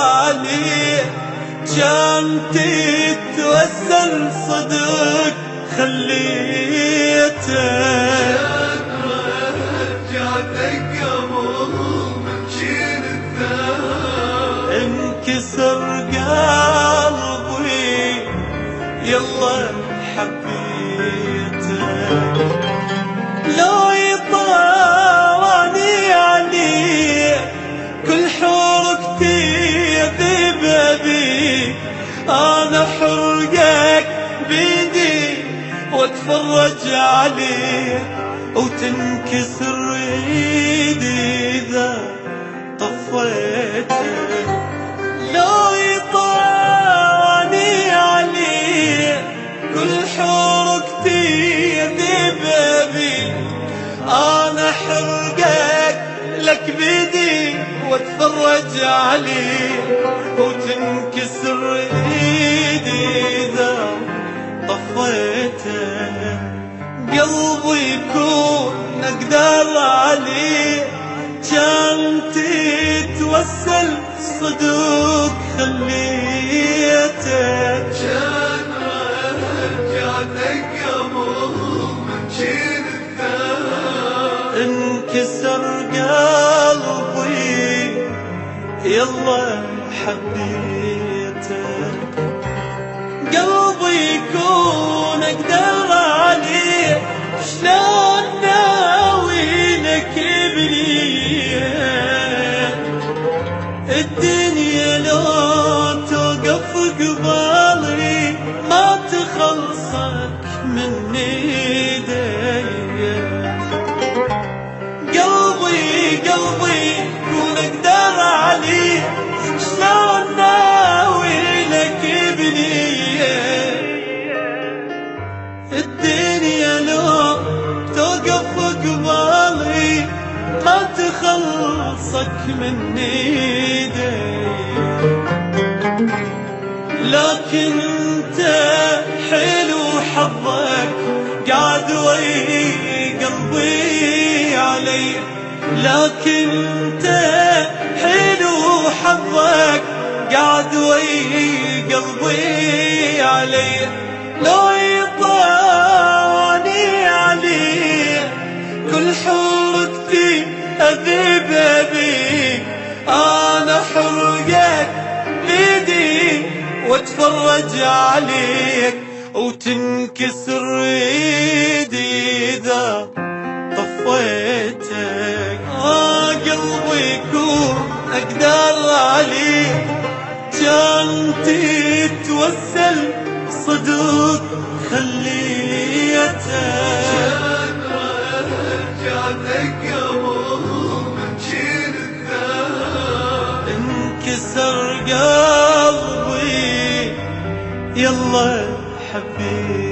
عليه كان تتوسل صدق خليته رجعتك قبل من شين الثار انكسر قلبي يلا حبيته لو يطارني عليه كل حركتي ذبابي انا حرقك بيدي واتفرج عليه وتنكسر ايدي اذا طفيته لو يطارني عليه كل حركتي ذبابي انا حرقك لك بيدي واتفرج عليه وتنكسر ايدي اذا طفيته قلبي يكون اقدر عليه كان تتوسل صدق خليته كان رجعتك قبل من شين الثار انكسر قلبي يلا حبيته قلبي يكون اقدر عليه شلون ناوي لك بليه الدنيا لو توقف قبالي ما تخلصك من ايدي قلبي كون اقدر عليه شلون ناوي لك بنيه الدنيا لو توقف قبالي ما تخلصك من ايدي لكن انت حلو حظك قاعد وي قلبي علي لكن انت حلو حظك قاعد وي قلبي علي لو يطاني عليه كل حركتي اذيب بيك انا حرقك بيدي واتفرج عليك وتنكسر ايدي اذا طفيتك قلبي يكون اقدر عليه كان تتوسل صدق خليته رجعتك قبل من شين الثار انكسر قلبي يلا حبيبي